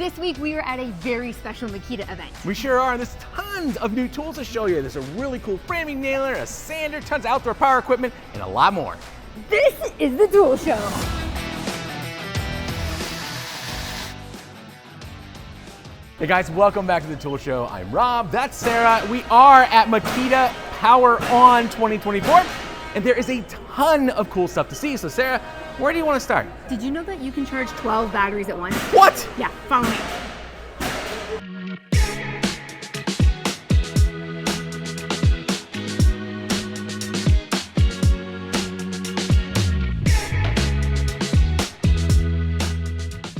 This week we are at a very special Makita event. We sure are, and there's tons of new tools to show you. There's a really cool framing nailer, a sander, tons of outdoor power equipment, and a lot more. This is the Tool Show. Hey guys, welcome back to the Tool Show. I'm Rob, that's Sarah. We are at Makita Power On 2024, and there is a ton of cool stuff to see. So Sarah, where do you want to start? Did you know that you can charge 12 batteries at once? What? Yeah, follow me.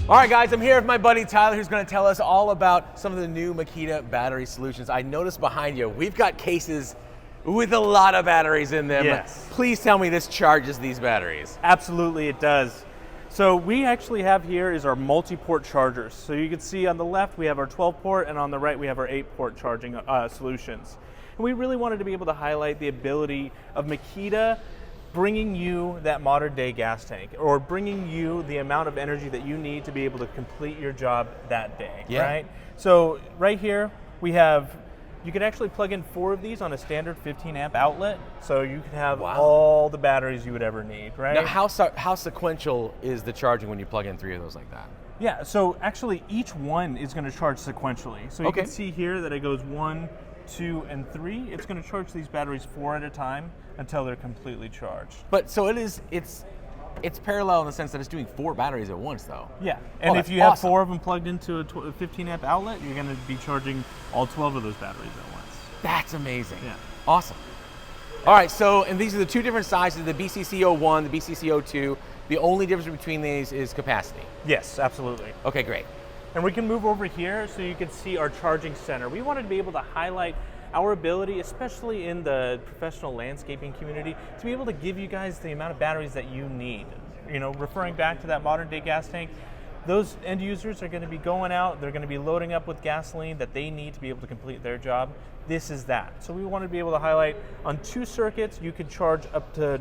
All right guys, I'm here with my buddy Tyler, who's going to tell us all about some of the new Makita battery solutions. I noticed behind you, we've got cases with a lot of batteries in them. Yes. Please tell me this charges these batteries. Absolutely, it does. So we actually have here is our multi-port chargers. So you can see on the left we have our 12-port, and on the right we have our 8-port charging solutions. And we really wanted to be able to highlight the ability of Makita bringing you that modern day gas tank, or bringing you the amount of energy that you need to be able to complete your job that day, right? So right here we have, you could actually plug in 4 of these on a standard 15 amp outlet, so you can have all the batteries you would ever need, right? Now how sequential is the charging when you plug in 3 of those like that? Yeah, so actually each one is going to charge sequentially. So you can see here that it goes 1, 2, and 3. It's going to charge these batteries 4 at a time until they're completely charged. But so it's parallel in the sense that it's doing 4 batteries at once though. Yeah, and if that's you have awesome. 4 of them plugged into a 15 amp outlet, you're going to be charging all 12 of those batteries at once. That's amazing. Yeah. Awesome. All right, so, and these are the 2 different sizes, the BCC01, the BCC02. The only difference between these is capacity. Yes, absolutely. Okay, great. And we can move over here so you can see our charging center. We wanted to be able to highlight our ability, especially in the professional landscaping community, to be able to give you guys the amount of batteries that you need. You know, referring back to that modern day gas tank, those end users are going to be going out, they're going to be loading up with gasoline that they need to be able to complete their job. This is that. So we wanted to be able to highlight on 2 circuits, you could charge up to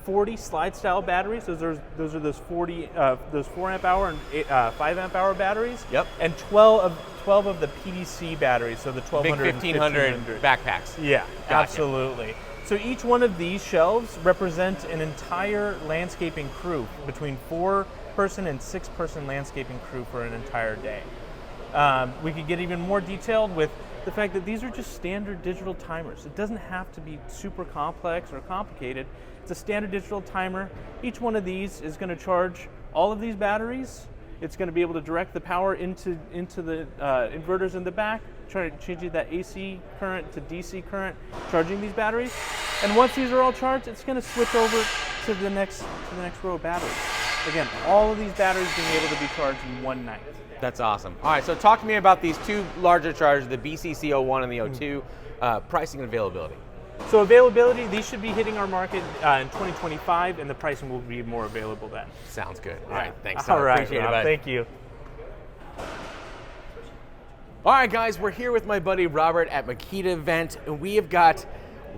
40 slide style batteries. Those are those 40 those 4 amp hour and 5 amp hour batteries. Yep. And 12 of the PDC batteries, so the 1200 Big and 1500 backpacks. Yeah, Gotcha. absolutely. So each one of these shelves represent an entire landscaping crew, between 4-person and 6-person landscaping crew for an entire day. We could get even more detailed with the fact that these are just standard digital timers. It doesn't have to be super complex or complicated. It's a standard digital timer. Each one of these is going to charge all of these batteries. It's going to be able to direct the power into the inverters in the back, changing that AC current to DC current, charging these batteries. And once these are all charged, it's going to switch over to the next row of batteries. Again, all of these batteries being able to be charged in one night. That's awesome. All right, so talk to me about these 2 larger chargers, the BCC01 and the O2, pricing and availability. So availability, these should be hitting our market in 2025, and the pricing will be more available then. Sounds good. All right, thanks. All right, Appreciate Rob, it, bud. thank you. All right, guys, we're here with my buddy Robert at Makita event, and we have got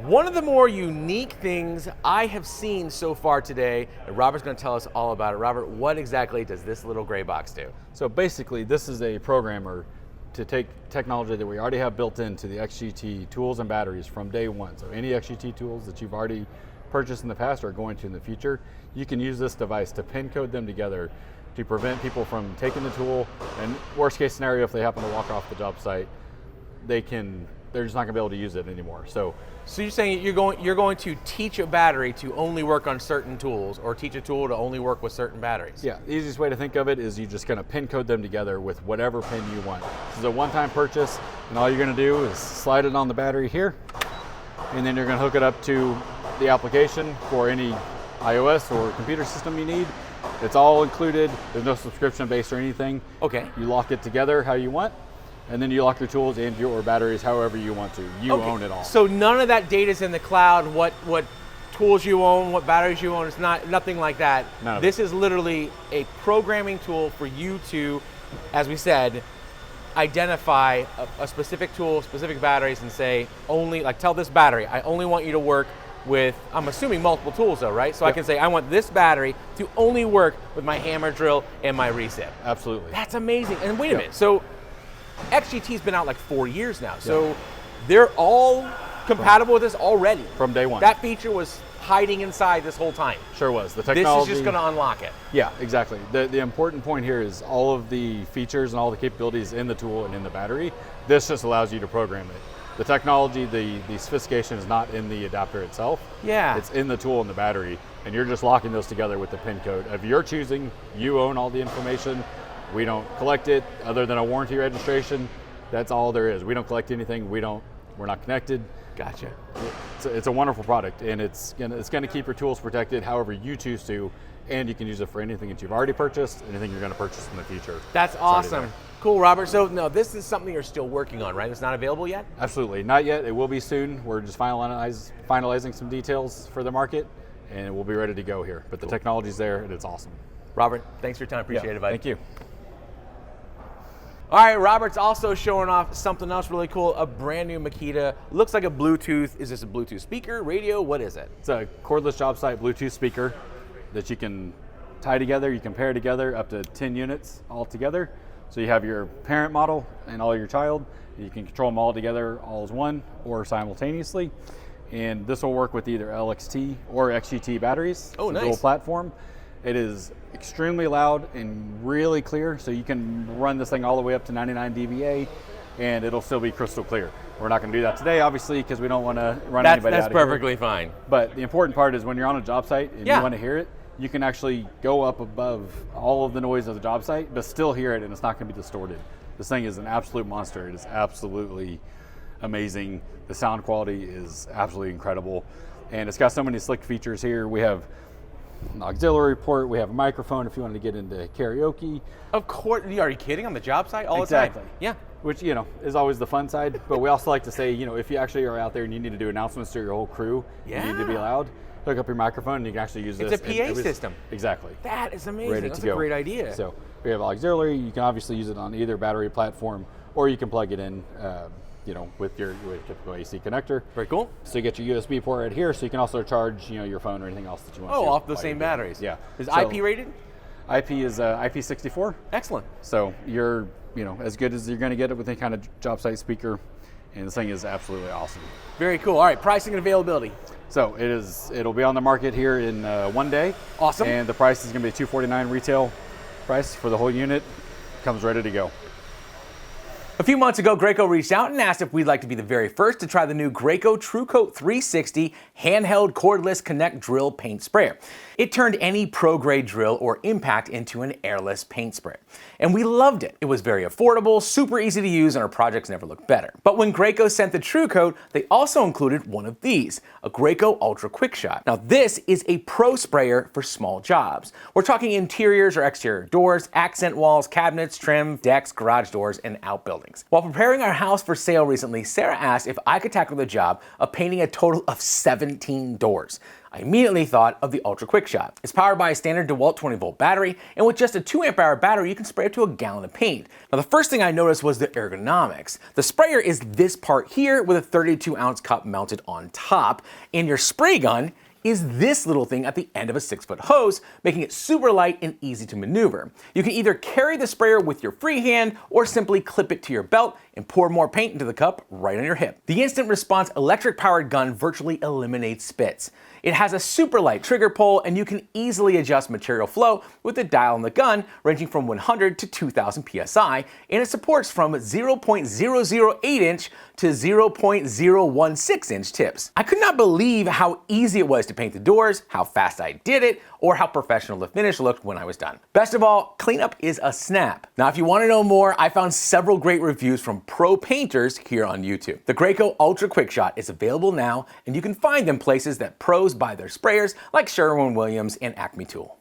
one of the more unique things I have seen so far today, and Robert's going to tell us all about it. Robert, what exactly does this little gray box do? So basically, this is a programmer to take technology that we already have built into the XGT tools and batteries from day one. So any XGT tools that you've already purchased in the past or going to in the future, you can use this device to pin code them together to prevent people from taking the tool, and worst case scenario, if they happen to walk off the job site, they're just not going to be able to use it anymore. So you're saying you're going to teach a battery to only work on certain tools, or teach a tool to only work with certain batteries? yeah, the easiest way to think of it is you're just going to pin code them together with whatever pin you want. This is a one-time purchase, and all you're going to do is slide it on the battery here, and then you're going to hook it up to the application for any iOS or computer system you need. It's all included. There's no subscription based or anything. Okay. You lock it together how you want, and then you lock your tools and your batteries however you want to. You own it all. So none of that data's in the cloud. What tools you own, what batteries you own, it's nothing like that. No. This is literally a programming tool for you to, as we said, identify a specific tool, specific batteries, and say only, like, tell this battery, I only want you to work with, I'm assuming, multiple tools though, right? So I can say, I want this battery to only work with my hammer drill and my recip. Absolutely. That's amazing. And wait a minute, so XGT's been out like 4 years now. So they're all compatible with this already. From day one. That feature was hiding inside this whole time. Sure was. The technology. This is just going to unlock it. Yeah, exactly. The important point here is all of the features and all the capabilities in the tool and in the battery. This just allows you to program it. The technology, the sophistication is not in the adapter itself. Yeah. It's in the tool and the battery, and you're just locking those together with the pin code of your choosing. You own all the information. We don't collect it other than a warranty registration. That's all there is. We don't collect anything. We're not connected. Gotcha. It's a wonderful product, and it's gonna keep your tools protected however you choose to, and you can use it for anything that you've already purchased, anything you're gonna purchase in the future. That's It's already awesome. there. Cool, Robert. So no, this is something you're still working on, right? It's not available yet? Absolutely, not yet. It will be soon. We're just finalizing some details for the market, and we'll be ready to go here. But the technology's there, and it's awesome. Robert, thanks for your time. Appreciate it, buddy. Thank you. All right, Robert's also showing off something else really cool, a brand new Makita. Looks like a Bluetooth. Is this a Bluetooth speaker, radio? What is it? It's a cordless job site Bluetooth speaker that you can tie together. You can pair together up to 10 units all together. So you have your parent model and all your child. You can control them all together all as one or simultaneously. And this will work with either LXT or XGT batteries. Oh, It's a nice. dual platform. It is extremely loud and really clear, so you can run this thing all the way up to 99 dBA, and it'll still be crystal clear. We're not going to do that today, obviously, because we don't want to run anybody That's out of here. perfectly fine. But the important part is when you're on a job site and Yeah. you want to hear it, you can actually go up above all of the noise of the job site, but still hear it, and it's not going to be distorted. This thing is an absolute monster. It is absolutely amazing. The sound quality is absolutely incredible, and it's got so many slick features here. We have an auxiliary port. We have a microphone if you want to get into karaoke. Of course. Are you kidding? On the job site all Exactly. the time? Yeah. Which, is always the fun side, but we also like to say, if you actually are out there and you need to do announcements to your whole crew, you need to be Yeah. loud, hook up your microphone and you can actually use It's this. a PA system. Exactly. That is amazing. Ready That's to go. a great idea. So we have auxiliary. You can obviously use it on either battery platform, or you can plug it in, with your typical AC connector. Very cool. So you get your USB port right here, so you can also charge, your phone or anything else that you want. Oh, to off the while same you're doing it. batteries. Yeah. Is So IP rated? IP is IP64. Excellent. So you're, as good as you're going to get it with any kind of job site speaker, and this thing is absolutely awesome. Very cool. All right, pricing and availability. So it'll be on the market here in 1 day. Awesome. And the price is going to be $249 retail price for the whole unit. Comes ready to go. A few months ago, Graco reached out and asked if we'd like to be the very first to try the new Graco TrueCoat 360 handheld cordless connect drill paint sprayer. It turned any pro-grade drill or impact into an airless paint spray. And we loved it. It was very affordable, super easy to use, and our projects never looked better. But when Graco sent the TrueCoat, they also included one of these, a Graco Ultra Quick Shot. Now this is a pro sprayer for small jobs. We're talking interiors or exterior doors, accent walls, cabinets, trim, decks, garage doors, and outbuildings. While preparing our house for sale recently, Sarah asked if I could tackle the job of painting a total of 17 doors. I immediately thought of the Ultra Quick Shot. It's powered by a standard DeWalt 20-volt battery, and with just a 2 amp hour battery, you can spray up to a gallon of paint. Now the first thing I noticed was the ergonomics. The sprayer is this part here with a 32-ounce cup mounted on top, and your spray gun is this little thing at the end of a 6-foot hose, making it super light and easy to maneuver. You can either carry the sprayer with your free hand or simply clip it to your belt and pour more paint into the cup right on your hip. The instant response electric powered gun virtually eliminates spits. It has a super light trigger pull, and you can easily adjust material flow with the dial on the gun ranging from 100 to 2000 psi, and it supports from 0.008 inch to 0.016 inch tips. I could not believe how easy it was to paint the doors, how fast I did it, or how professional the finish looked when I was done. Best of all, cleanup is a snap. Now if you want to know more, I found several great reviews from pro painters here on YouTube. The Graco Ultra Quick Shot is available now, and you can find them places that pros buy their sprayers like Sherwin-Williams and Acme Tool.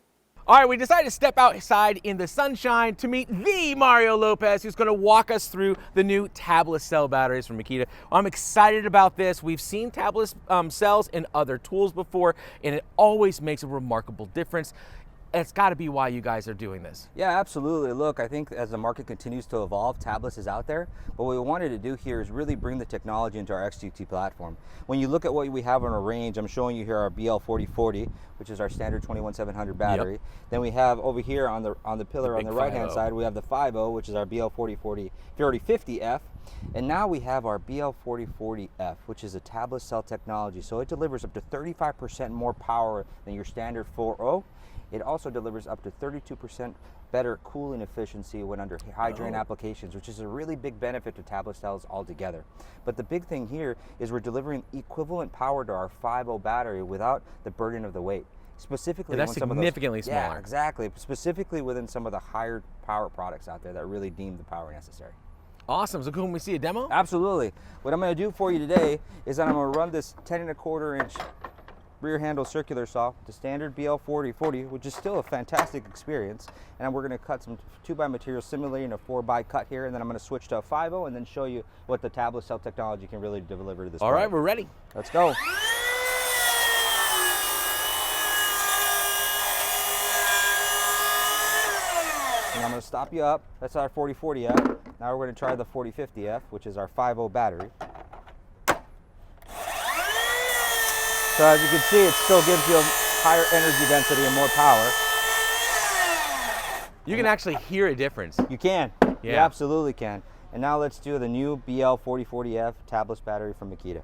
All right, we decided to step outside in the sunshine to meet the Mario Lopez, who's going to walk us through the new tabless cell batteries from Makita. I'm excited about this. We've seen tabless cells in other tools before, and it always makes a remarkable difference. It's got to be why you guys are doing this. Yeah, absolutely. Look, I think as the market continues to evolve, tablets is out there, but what we wanted to do here is really bring the technology into our XGT platform. When you look at what we have on our range, I'm showing you here our BL4040, which is our standard 21700 battery. Yep. Then we have over here on the pillar on big the right-hand 5.0. side, we have the 5.0, which is our BL4050F. And now we have our BL4040F, which is a tablet cell technology. So it delivers up to 35% more power than your standard 4.0. It also delivers up to 32% better cooling efficiency when under high drain applications, which is a really big benefit to tablet cells altogether. But the big thing here is we're delivering equivalent power to our 5.0 battery without the burden of the weight. Specifically, Yeah, that's when some significantly of those, Yeah, smaller. exactly. Specifically within some of the higher power products out there that really deem the power necessary. Awesome. So can we see a demo? Absolutely. What I'm going to do for you today is that I'm going to run this 10.25 inch rear handle circular saw, the standard BL4040, which is still a fantastic experience. And we're going to cut some 2x material simulating a 4x cut here, and then I'm going to switch to a 5.0 and then show you what the tablet cell technology can really deliver to this All right, product. we're ready. Let's go. And I'm going to stop you up. That's our 4040F. Now we're going to try the 4050F, which is our 5.0 battery. So as you can see, it still gives you a higher energy density and more power. You can actually hear a difference. You can. You Yeah. absolutely can. And now let's do the new BL4040F tabless battery from Makita.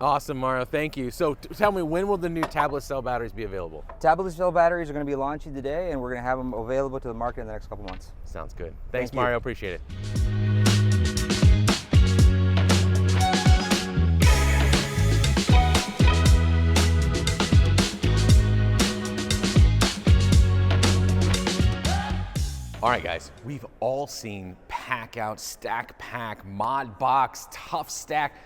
Awesome, Mario. Thank you. So tell me, when will the new tablet cell batteries be available? Tablet cell batteries are going to be launching today, and we're going to have them available to the market in the next couple months. Sounds good. Thanks, Thank you. Mario. Appreciate it. All right, guys, we've all seen Pack Out, Stack Pack, Mod Box, Tough Stack.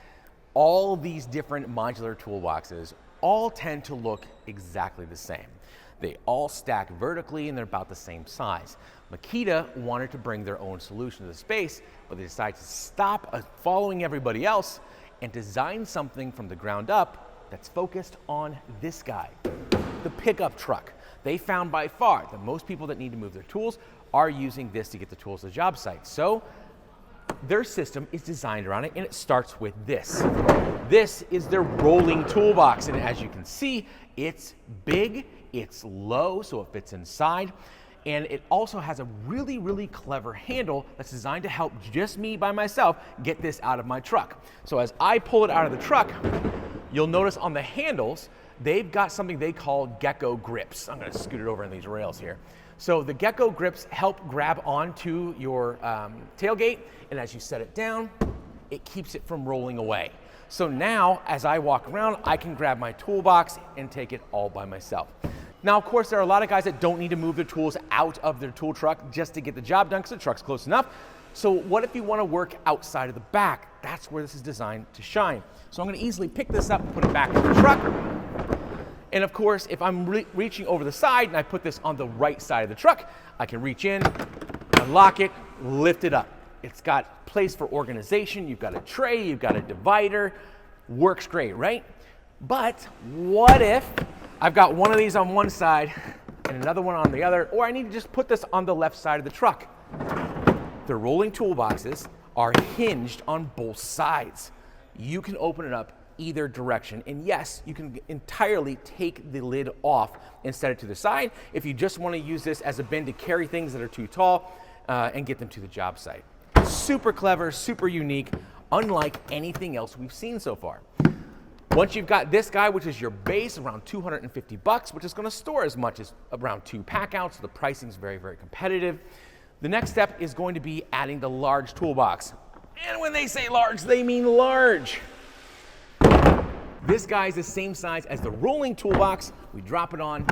All these different modular toolboxes all tend to look exactly the same. They all stack vertically and they're about the same size. Makita wanted to bring their own solution to the space, but they decided to stop following everybody else and design something from the ground up that's focused on this guy, the pickup truck. They found by far that most people that need to move their tools are using this to get the tools to the job site. So their system is designed around it, and it starts with this. This is their rolling toolbox, and as you can see, it's big, it's low, so it fits inside, and it also has a really, really clever handle that's designed to help just me by myself get this out of my truck. So as I pull it out of the truck, you'll notice on the handles, they've got something they call Gecko grips. I'm gonna scoot it over in these rails here. So the Gecko grips help grab onto your tailgate, and as you set it down, it keeps it from rolling away. So now, as I walk around, I can grab my toolbox and take it all by myself. Now, of course, there are a lot of guys that don't need to move their tools out of their tool truck just to get the job done because the truck's close enough. So what if you want to work outside of the back? That's where this is designed to shine. So I'm going to easily pick this up and put it back in the truck. And of course, if I'm reaching over the side and I put this on the right side of the truck, I can reach in, unlock it, lift it up. It's got place for organization. You've got a tray, you've got a divider. Works great, right? But what if I've got one of these on one side and another one on the other, or I need to just put this on the left side of the truck? The rolling toolboxes are hinged on both sides. You can open it up either direction, and yes, you can entirely take the lid off and set it to the side if you just want to use this as a bin to carry things that are too tall and get them to the job site. Super clever, super unique, unlike anything else we've seen so far. Once you've got this guy, which is your base, around $250, which is going to store as much as around 2 pack outs, so the pricing is very, very competitive. The next step is going to be adding the large toolbox. And when they say large, they mean large. This guy is the same size as the rolling toolbox. We drop it on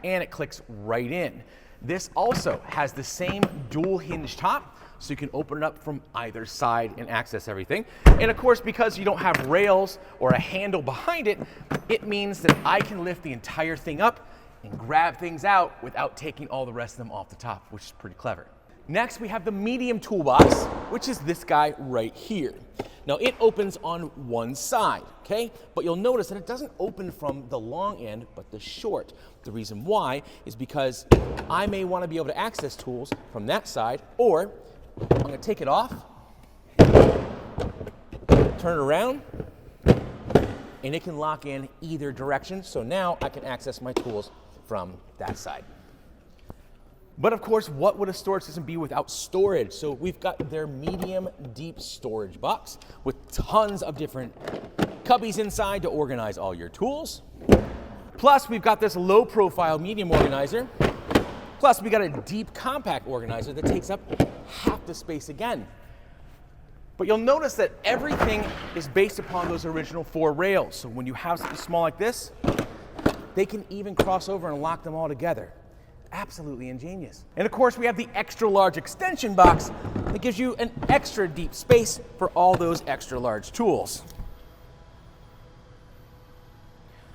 and it clicks right in. This also has the same dual hinge top, so you can open it up from either side and access everything. And of course, because you don't have rails or a handle behind it, it means that I can lift the entire thing up and grab things out without taking all the rest of them off the top, which is pretty clever. Next, we have the medium toolbox, which is this guy right here. Now, it opens on one side, okay? But you'll notice that it doesn't open from the long end, but the short. The reason why is because I may want to be able to access tools from that side, or I'm going to take it off, turn it around, and it can lock in either direction. So now I can access my tools from that side. But of course, what would a storage system be without storage? So we've got their medium deep storage box with tons of different cubbies inside to organize all your tools. Plus, we've got this low profile medium organizer. Plus, we got a deep compact organizer that takes up half the space again. But you'll notice that everything is based upon those original 4 rails. So when you have something small like this, they can even cross over and lock them all together. Absolutely ingenious. And of course, we have the extra large extension box that gives you an extra deep space for all those extra large tools.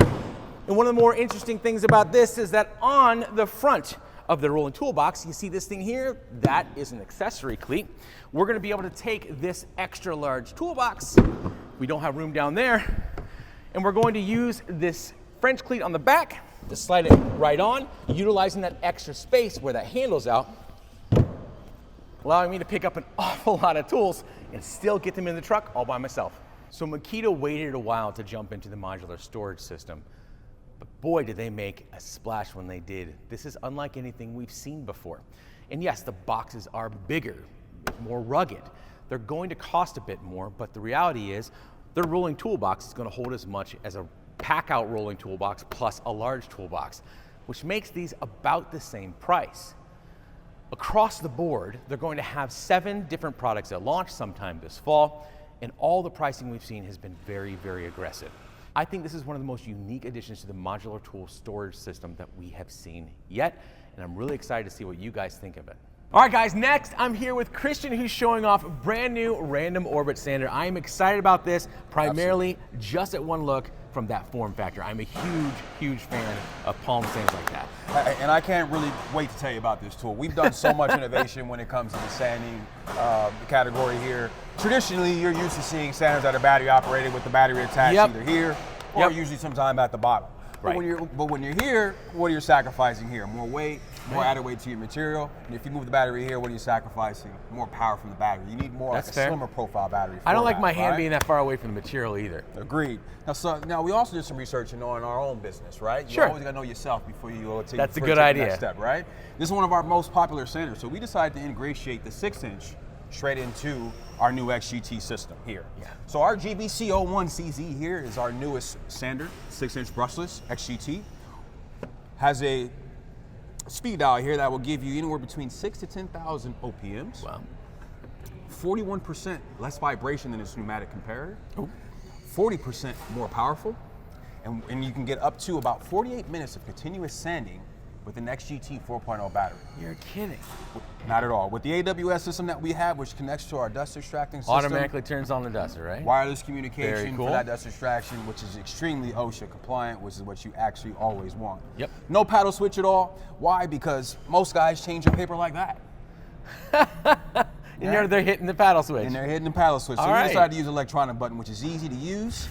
And one of the more interesting things about this is that on the front of the rolling toolbox, you see this thing here, that is an accessory cleat. We're gonna be able to take this extra large toolbox, we don't have room down there, and we're going to use this French cleat on the back to slide it right on, utilizing that extra space where that handle's out, allowing me to pick up an awful lot of tools and still get them in the truck all by myself. So Makita waited a while to jump into the modular storage system, but boy, did they make a splash when they did. This is unlike anything we've seen before. And yes, the boxes are bigger, more rugged. They're going to cost a bit more, but the reality is their rolling toolbox is going to hold as much as a pack-out rolling toolbox plus a large toolbox, which makes these about the same price. Across the board, they're going to have 7 different products at launch sometime this fall, and all the pricing we've seen has been very, very aggressive. I think this is one of the most unique additions to the modular tool storage system that we have seen yet, and I'm really excited to see what you guys think of it. All right, guys, next I'm here with Christian, who's showing off a brand new random orbit sander. I am excited about this, primarily just at one look from that form factor. I'm a huge, huge fan of palm sands like that. And I can't really wait to tell you about this tool. We've done so much innovation when it comes to the sanding category here. Traditionally, you're used to seeing sanders that are battery operated with the battery attached either here or usually sometime at the bottom. Right. But when you're here, what are you sacrificing here? More weight, more added weight to your material. And if you move the battery here, what are you sacrificing? More power from the battery. You need more like a slimmer profile battery. I don't like my hand being that far away from the material either. Agreed. Now we also did some research on our own business, right? Sure. You always got to know yourself before you take That's a the good next idea. step, right? This is one of our most popular sanders, so we decided to ingratiate the 6-inch straight into our new XGT system here. Yeah. So our GBC01CZ here is our newest sander, 6-inch brushless XGT. Has a speed dial here that will give you anywhere between 6,000 to 10,000 OPMs. Wow. 41% less vibration than its pneumatic comparator. 40% more powerful. And you can get up to about 48 minutes of continuous sanding with an XGT 4.0 battery. You're kidding. Not at all. With the AWS system that we have, which connects to our dust extracting system. Automatically turns on the duster, right? Wireless communication Very cool. for that dust extraction, which is extremely OSHA compliant, which is what you actually always want. Yep. No paddle switch at all. Why? Because most guys change your paper like that. And they're hitting the paddle switch. And they're hitting the paddle switch. So All we right. decided to use an electronic button, which is easy to use,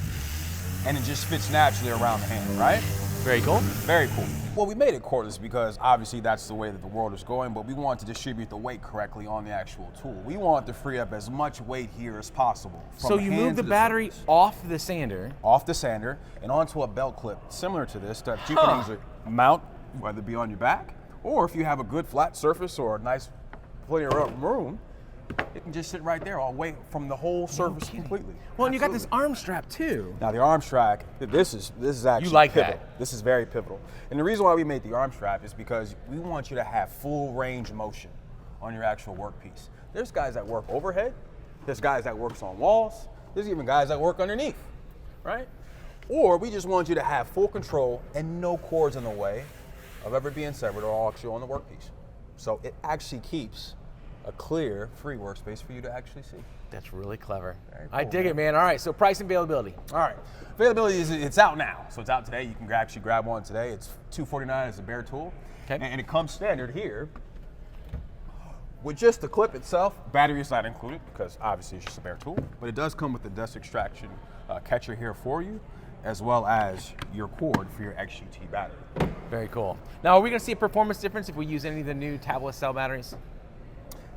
and it just fits naturally around the hand, right? Very cool. Very cool. Well, we made it cordless because obviously that's the way that the world is going, but we want to distribute the weight correctly on the actual tool. We want to free up as much weight here as possible. from So the you hand move to the battery surface. off the sander. Off the sander and onto a belt clip similar to this that you can easily mount, whether it be on your back, or if you have a good flat surface or a nice plenty of room, it can just sit right there all weight from the whole surface completely. Well, and you got this Absolutely. arm strap too. Now the arm strap, this is actually You like pivotal. that. This is very pivotal. And the reason why we made the arm strap is because we want you to have full range of motion on your actual workpiece. There's guys that work overhead, there's guys that works on walls, there's even guys that work underneath, right? Or we just want you to have full control and no cords in the way of ever being severed or actually on the workpiece. So it actually keeps a clear, free workspace for you to actually see. That's really clever. Very I cool, dig man. it, man. All right, so price and availability. All right, availability is it's out now, so it's out today. You can actually grab one today. It's $249 as a bare tool, Okay. and it comes standard here With just the clip itself, battery is not included because obviously it's just a bare tool, but it does come with the dust extraction catcher here for you, as well as your cord for your XGT battery. Very cool. Now, are we going to see a performance difference if we use any of the new tablet cell batteries?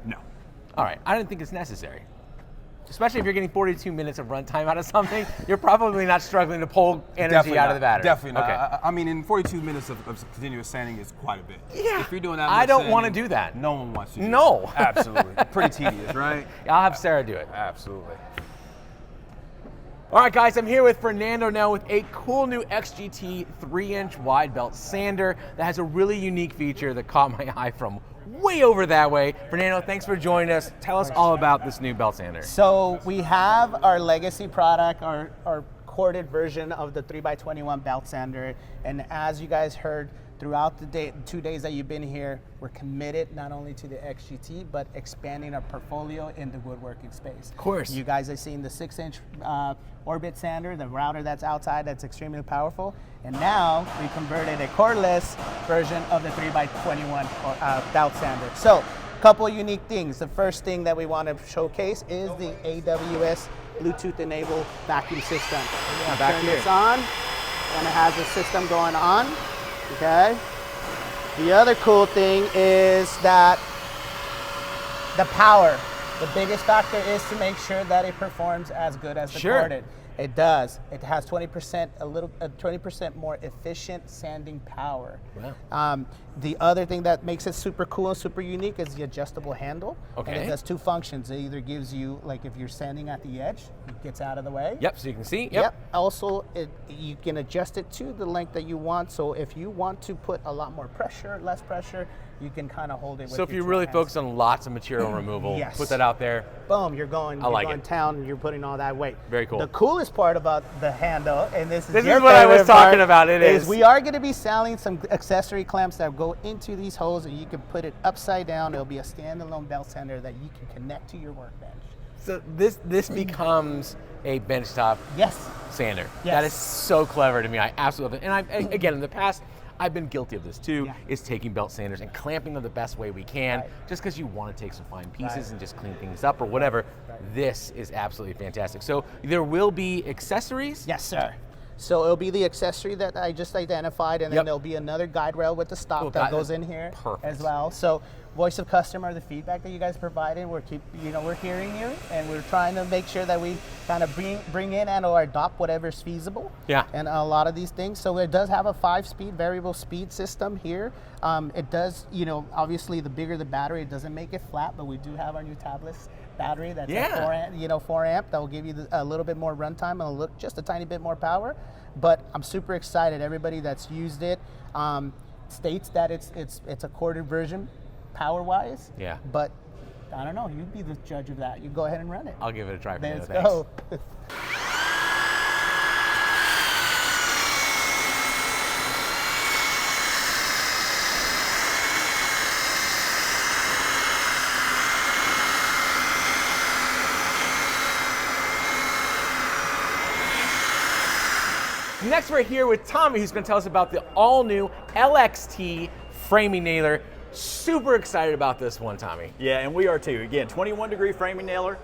No. All right, I didn't think it's necessary. Especially if you're getting 42 minutes of runtime out of something, you're probably not struggling to pull energy out of the battery. Definitely not. Okay. I mean, in 42 minutes of continuous sanding is quite a bit. Yeah. If you're doing that, I much don't want to sanding, do that. No one wants to. Do No. that. Absolutely. Pretty tedious, right? I'll have Sarah do it. Absolutely. All right, guys, I'm here with Fernando now with a cool new XGT 3-inch wide belt sander that has a really unique feature that caught my eye from way over that way. Fernando, thanks for joining us. Tell us all about this new belt sander. So we have our legacy product, our corded version of the 3x21 belt sander, and as you guys heard throughout the day, 2 days that you've been here, we're committed not only to the XGT, but expanding our portfolio in the woodworking space. Of course. You guys have seen the 6-inch Orbit sander, the router that's outside that's extremely powerful, and now we converted a cordless version of the 3x21 belt sander. So, a couple of unique things. The first thing that we want to showcase is the AWS Bluetooth-enabled vacuum system. Turn this on, and it has the system going on. Okay. The other cool thing is that the power. The biggest factor is to make sure that it performs as good as the corded. It does. It has 20% more efficient sanding power. Wow. The other thing that makes it super cool and super unique is the adjustable handle. Okay. And it does two functions. It either gives you, like if you're sanding at the edge, it gets out of the way. Yep, so you can see. Yep. Also, you can adjust it to the length that you want. So if you want to put a lot more pressure, less pressure, you can kind of hold it with So if your you two really hands. focus on lots of material removal, Yes. put that out there. Boom, you're going, like going it. town and you're putting all that weight. Very cool. The coolest part about the handle, and this This your is what I was favorite part, talking about, it is. we are going to be selling some accessory clamps that go into these holes, and you can put it upside down. It'll be a standalone belt sander that you can connect to your workbench. So this becomes a benchtop Yes. sander. Yes. That is so clever to me. I absolutely love it. And again, in the past, I've been guilty of this too, Yeah. is taking belt sanders and clamping them the best way we can, Right. just because you want to take some fine pieces Right. and just clean things up or whatever. This is absolutely fantastic. So there will be accessories? Yes, sir. So it'll be the accessory that I just identified, and then Yep. there'll be another guide rail with the stop Oh, that got- goes in here perfect. as well. So voice of customer, the feedback that you guys provided, we're hearing you, and we're trying to make sure that we kind of bring in and or adopt whatever's feasible. Yeah. And a lot of these things. So it does have a 5-speed variable speed system here. It does, obviously the bigger the battery, it doesn't make it flat, but we do have our new tablets battery that's Yeah. a 4 amp that will give you a little bit more runtime and just a tiny bit more power. But I'm super excited. Everybody that's used it states that it's a corded version power wise. Yeah. But I don't know. You'd be the judge of that. You go ahead and run it. I'll give it a try. Let's Fernando. go. Next, we're here with Tommy, who's going to tell us about the all-new LXT framing nailer. Super excited about this one, Tommy. Yeah, and we are too. Again, 21-degree framing nailer.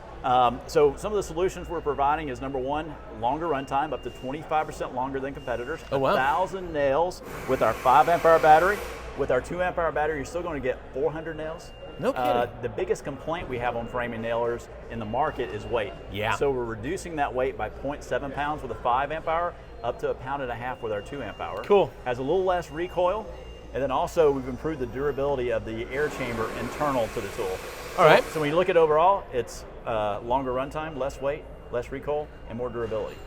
So some of the solutions we're providing is number one, longer runtime, up to 25% longer than competitors. Oh, wow. 1,000 nails with our 5 amp hour battery. With our 2 amp hour battery, you're still going to get 400 nails. No kidding. The biggest complaint we have on framing nailers in the market is weight. Yeah. So we're reducing that weight by 0.7 pounds with a 5 amp hour, up to 1.5 pounds with our 2 amp hour. Cool. Has a little less recoil. And then also we've improved the durability of the air chamber internal to the tool. All right. So when you look at overall, it's longer runtime, less weight, less recoil, and more durability.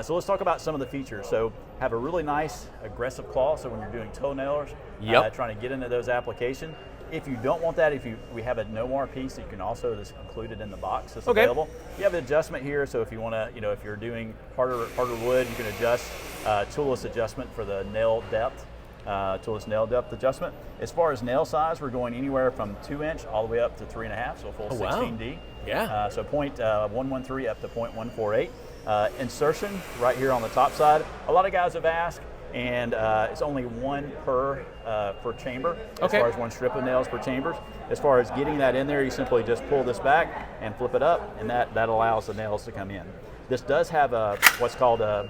So let's talk about some of the features. So have a really nice aggressive claw. So when you're doing toenailers, Yep. trying to get into those applications. If you don't want that, we have a no more piece that you can also just include it in the box that's Okay. available. You have an adjustment here. So if you want to, if you're doing harder wood, you can adjust toolless adjustment for the nail depth. Toolless nail depth adjustment. As far as nail size, we're going anywhere from 2-inch all the way up to 3.5, so a full Oh, wow. 16D. Yeah. So 0.113 up to 0.148. Insertion right here on the top side. A lot of guys have asked, and it's only one per chamber, as Okay. far as one strip of nails per chamber. As far as getting that in there, you simply just pull this back and flip it up, and that allows the nails to come in. This does have what's called a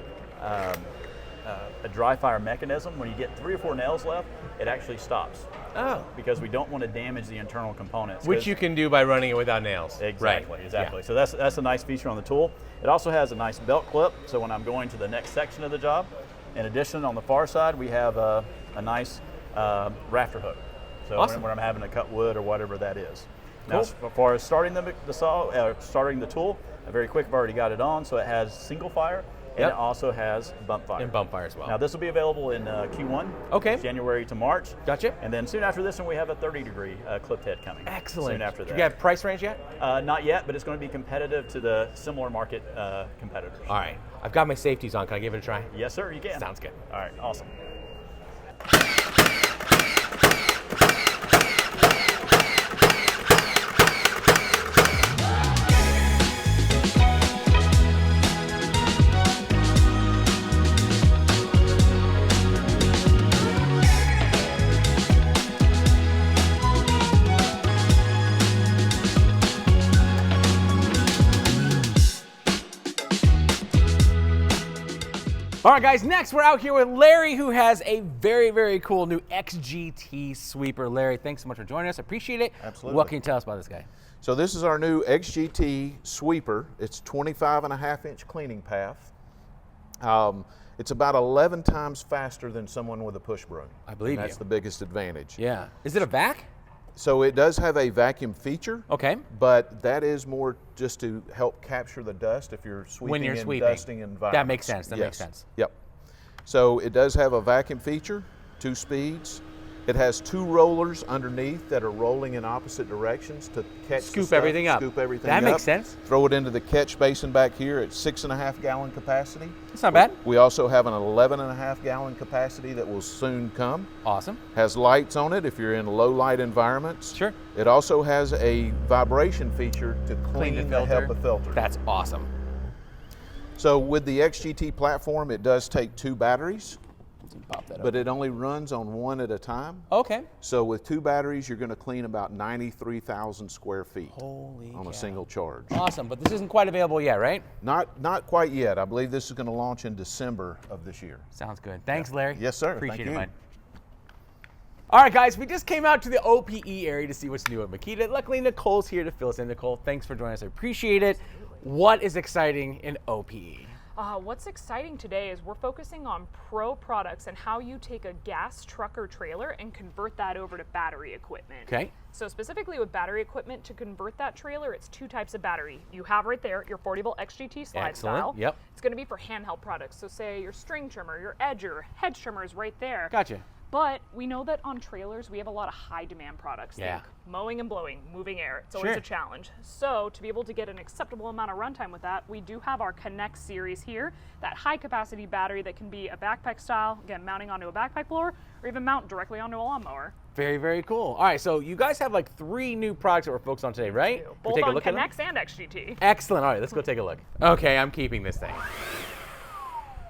dry fire mechanism. When you get 3 or 4 nails left, it actually stops. Oh. Because we don't want to damage the internal components. Which 'cause- you can do by running it without nails. Exactly, Right. exactly. Yeah. So that's a nice feature on the tool. It also has a nice belt clip, so when I'm going to the next section of the job. In addition, on the far side, we have a nice rafter hook. So Awesome. when I'm having to cut wood or whatever that is. Now, Cool. as far as starting the saw, starting the tool, very quick. I've already got it on, so it has single fire, and Yep. it also has bump fire. And bump fire as well. Now this will be available in Q1. Okay. January to March. Gotcha. And then soon after this one, we have a 30-degree clipped head coming. Excellent. Soon after that. Do you have price range yet? Not yet, but it's going to be competitive to the similar market competitors. All right. I've got my safeties on. Can I give it a try? Yes, sir, you can. Sounds good. All right, awesome. All right, guys, next we're out here with Larry, who has a very, very cool new XGT sweeper. Larry, thanks so much for joining us. Appreciate it. Absolutely. What can you tell us about this guy? So this is our new XGT sweeper. It's 25.5-inch cleaning path. It's about 11 times faster than someone with a push broom. I believe That's you. the biggest advantage. Yeah. Is it a vac? So it does have a vacuum feature. Okay. But that is more just to help capture the dust if you're sweeping When you're in sweeping. dusting environments. That makes sense. That makes Yes. sense. Yep. So it does have a vacuum feature, 2 speeds. It has 2 rollers underneath that are rolling in opposite directions to catch the Scoop stuff, everything up. Scoop everything That up. makes sense. Throw it into the catch basin back here at 6.5 gallon capacity. That's not bad. We also have an 11.5 gallon capacity that will soon come. Awesome. Has lights on it if you're in low light environments. Sure. It also has a vibration feature to Clean clean the the filter. HEPA filter. That's awesome. So with the XGT platform, it does take 2 batteries, Pop that up. but it only runs on 1 at a time. Okay. So with 2 batteries, you're going to clean about 93,000 square feet Holy on cow. a single charge. Awesome, but this isn't quite available yet, right? Not quite yet. I believe this is going to launch in December of this year. Sounds good. Thanks, Larry. Yes, sir. Appreciate Thank it, you. bud. All right, guys, we just came out to the OPE area to see what's new at Makita. Luckily, Nicole's here to fill us in. Nicole, thanks for joining us. I appreciate it. What is exciting in OPE? What's exciting today is we're focusing on pro products and how you take a gas truck or trailer and convert that over to battery equipment. Okay. So specifically with battery equipment, to convert that trailer, it's 2 types of battery. You have right there your 40-volt XGT slide Excellent. style. Yep. It's going to be for handheld products. So say your string trimmer, your edger, hedge trimmer is right there. Gotcha. But we know that on trailers, we have a lot of high demand products. Yeah. Think mowing and blowing, moving air. It's always Sure. a challenge. So to be able to get an acceptable amount of runtime with that, we do have our Connect series here, that high capacity battery that can be a backpack style, again, mounting onto a backpack blower, or even mount directly onto a lawnmower. Very, very cool. All right, so you guys have like 3 new products that we're focused on today, right? Can we Both take a on look at them? Connects and XGT. Excellent. All right, let's go take a look. Okay, I'm keeping this thing.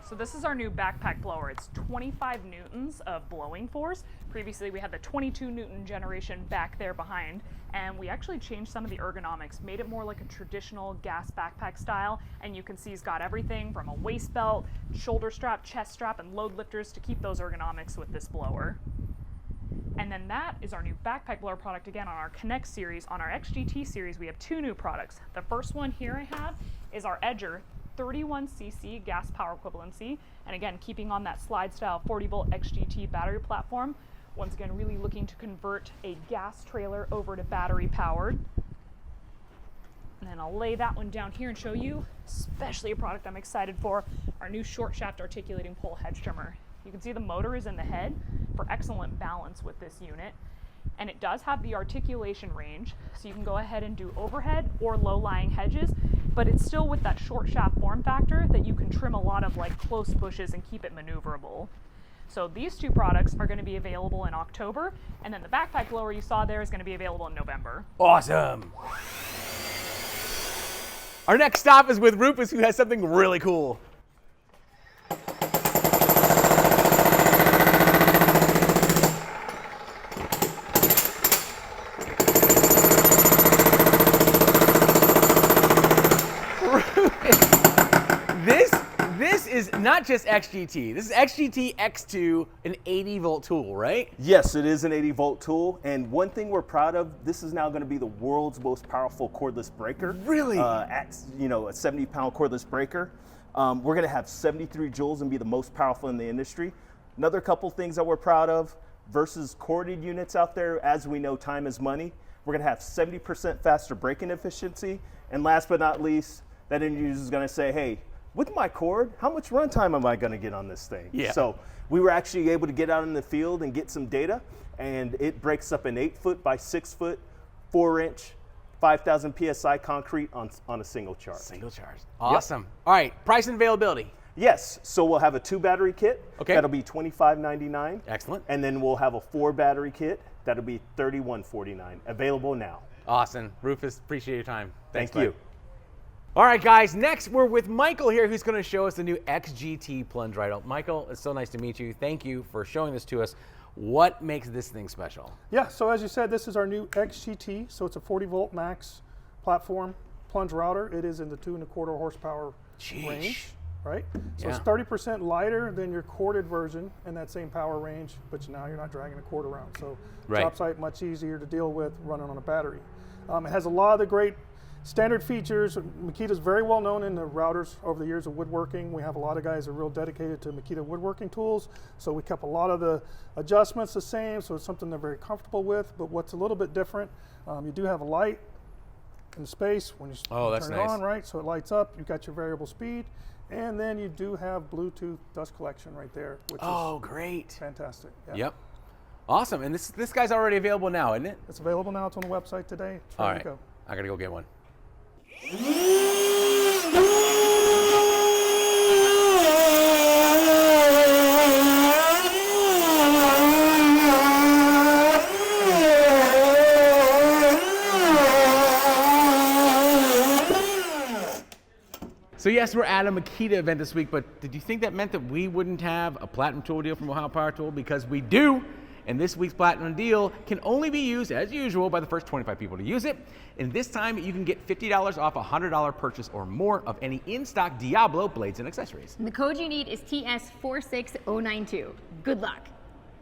So this is our new backpack blower. It's 25 newtons of blowing force. Previously we had the 22 Newton generation back there behind, and we actually changed some of the ergonomics, made it more like a traditional gas backpack style, and you can see it's got everything from a waist belt, shoulder strap, chest strap, and load lifters to keep those ergonomics with this blower. And then that is our new backpack blower product again on our Connect series. On our XGT series, we have 2 new products. The first one here I have is our Edger 31cc gas power equivalency. And again, keeping on that slide style 40-volt XGT battery platform. Once again, really looking to convert a gas trailer over to battery powered. And then I'll lay that one down here and show you, especially a product I'm excited for, our new short shaft articulating pole hedge trimmer. You can see the motor is in the head for excellent balance with this unit. And it does have the articulation range, so you can go ahead and do overhead or low-lying hedges, but it's still with that short shaft form factor that you can trim a lot of like close bushes and keep it maneuverable. So these 2 products are going to be available in October, and then the backpack blower you saw there is going to be available in November. Awesome. Our next stop is with Rufus, who has something really cool. not just XGT. This is XGT X2, an 80-volt tool, right? Yes, it is an 80-volt tool, and one thing we're proud of, this is now going to be the world's most powerful cordless breaker. Really? At a 70-pound cordless breaker. We're going to have 73 joules and be the most powerful in the industry. Another couple things that we're proud of versus corded units out there, as we know, time is money. We're going to have 70% faster braking efficiency, and last but not least, that end user is going to say, hey, with my cord, how much runtime am I going to get on this thing? Yeah. So we were actually able to get out in the field and get some data, and it breaks up an 8-foot by 6-foot, 4-inch, 5,000 PSI concrete on a single charge. Single charge. Awesome. All right, price and availability. Yes, so we'll have a 2-battery kit. Okay. That'll be $25.99. Excellent. And then we'll have a 4-battery kit. That'll be $31.49. Available now. Awesome. Rufus, appreciate your time. Thanks, Thank you. bud. All right, guys, next we're with Michael here, who's going to show us the new XGT plunge rifle. Michael, it's so nice to meet you. Thank you for showing this to us. What makes this thing special? Yeah, so as you said, this is our new XGT. So it's a 40-volt max platform plunge router. It is in the 2.25 horsepower range, right? So it's 30% lighter than your corded version in that same power range, but now you're not dragging a cord around. So drop sight much easier to deal with running on a battery. It has a lot of the great standard features. Makita's very well known in the routers over the years of woodworking. We have a lot of guys that are real dedicated to Makita woodworking tools, so we kept a lot of the adjustments the same, so it's something they're very comfortable with. But what's a little bit different, you do have a light in the space when you that's turn nice. it on, right? So it lights up, you've got your variable speed, and then you do have Bluetooth dust collection right there, which is great. fantastic. Yeah. Yep. Awesome. And this guy's already available now, isn't it? It's available now, it's on the website today. It's All ready right. to go. I got to go get one. So yes, we're at a Makita event this week, but did you think that meant that we wouldn't have a Platinum Tool deal from Ohio Power Tool? Because we do. And this week's Platinum deal can only be used, as usual, by the first 25 people to use it. And this time, you can get $50 off a $100 purchase or more of any in-stock Diablo blades and accessories. And the code you need is TS46092. Good luck.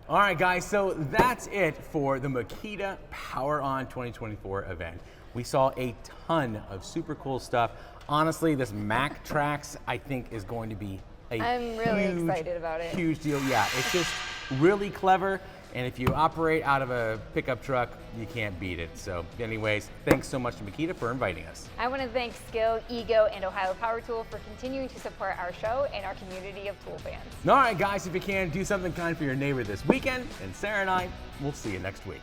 All right, guys, so that's it for the Makita Power On 2024 event. We saw a ton of super cool stuff. Honestly, this Mac Trax, I think, is going to be a I'm really excited about it. Huge deal. Yeah, it's just really clever. And if you operate out of a pickup truck, you can't beat it. So anyways, thanks so much to Makita for inviting us. I want to thank Skill, Ego, and Ohio Power Tool for continuing to support our show and our community of tool fans. All right, guys, if you can, do something kind for your neighbor this weekend. And Sarah and I, we'll see you next week.